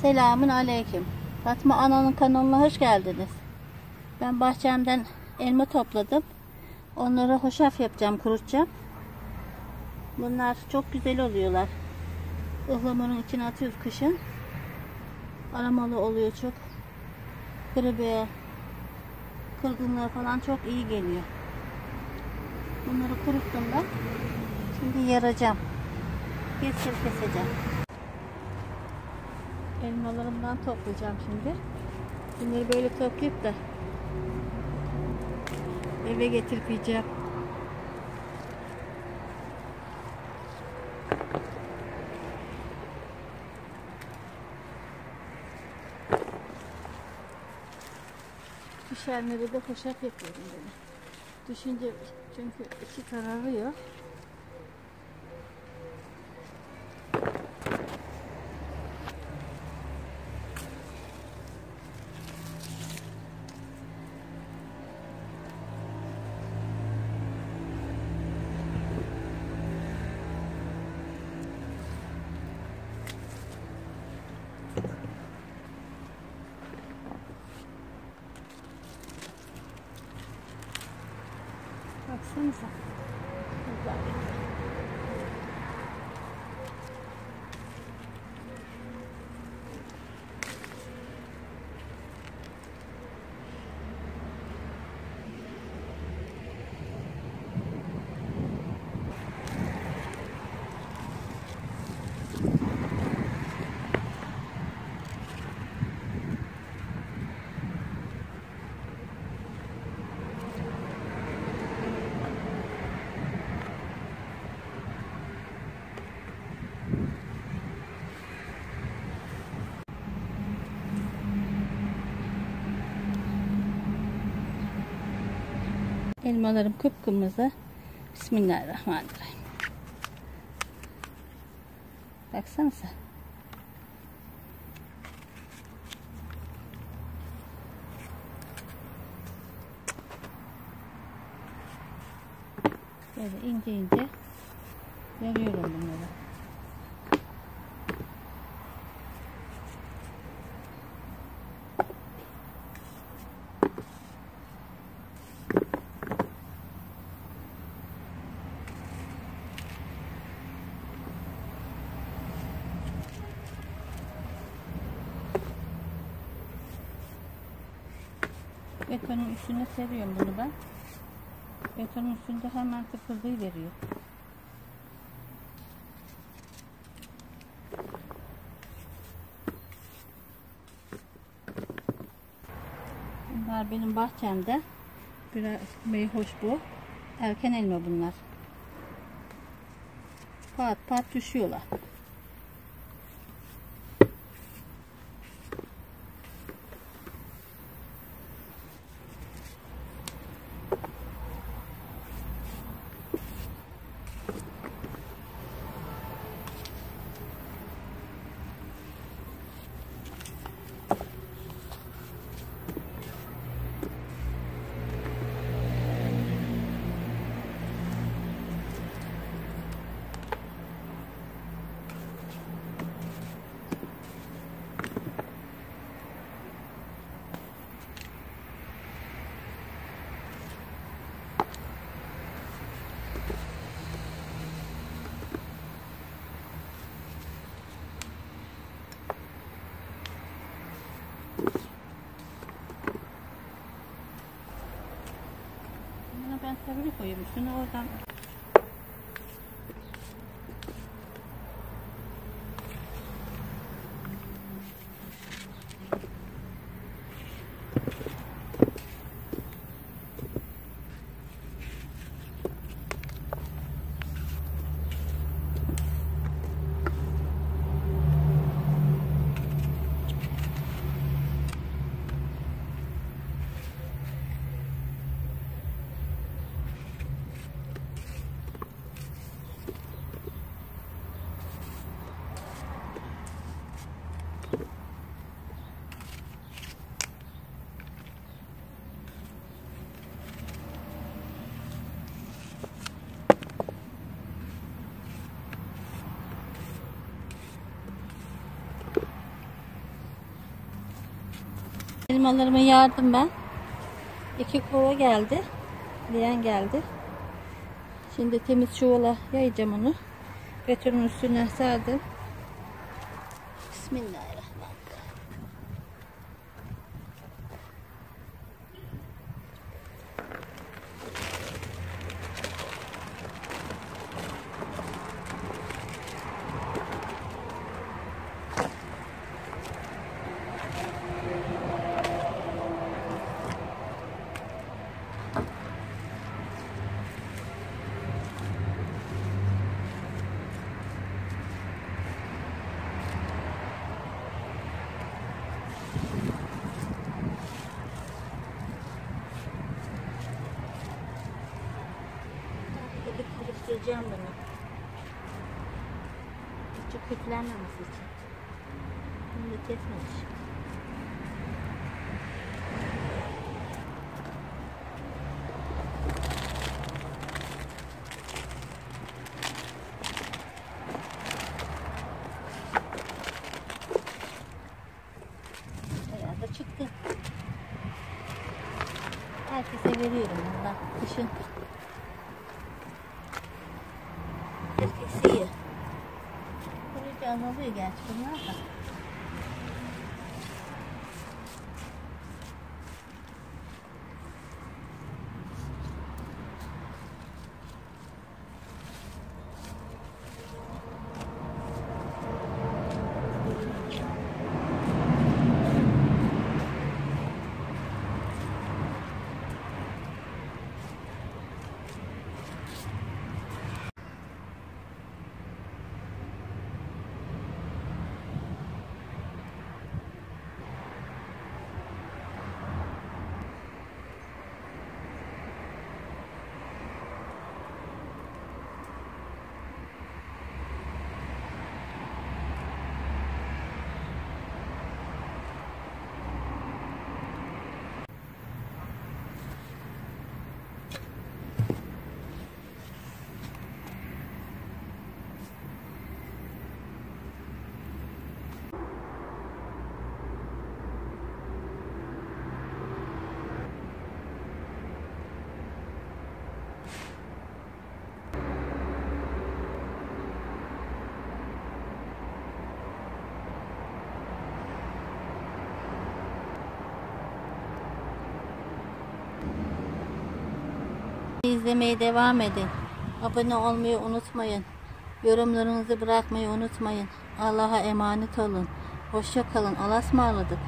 Selamun aleyküm. Fatma Ana'nın kanalına hoş geldiniz. Ben bahçemden elma topladım. Onları hoşaf yapacağım, kurutacağım. Bunlar çok güzel oluyorlar. Ihlamurun içine atıyoruz kışın. Aromalı oluyor çok. Gribe, kırgınlığa falan çok iyi geliyor. Bunları kuruttum ben. Şimdi yaracağım. Keseceğim. Elmalarımdan toplayacağım şimdi. Bunları böyle toplayıp da eve getirip yiyeceğim. Düşenleri de hoşaf yapıyorum böyle. Düşünce çünkü içi kararıyor. Baksanıza. Elmalarım kıpkırmızı. Bismillahirrahmanirrahim. Baksanıza. Böyle ince ince yarıyorum bunları. Betonun üstüne seriyorum bunu ben. Betonun üstünde hemen tıkırdayıveriyor. Bunlar benim bahçemde. Biraz meyhoş bu. Erken elma bunlar. Pat pat düşüyorlar. Ben tabiri koyayım üstüne oradan. Elmalarımı yardım ben. 2 kova geldi. Leğen geldi. Şimdi temiz çuvala yayacağım onu. Götürün üstüne sardım. Bismillahirrahmanirrahim. Karıştıracağım bunu. Çok kötülenmemesi için. Bunu da kesmemiş. Bayağı da çıktı. Herkese veriyorum bundan. Kışın. Herkes iyi. Böylece azalıyor gerçi bunlar da. İzlemeye devam edin. Abone olmayı unutmayın. Yorumlarınızı bırakmayı unutmayın. Allah'a emanet olun. Hoşça kalın. Allah'a ısmarladık.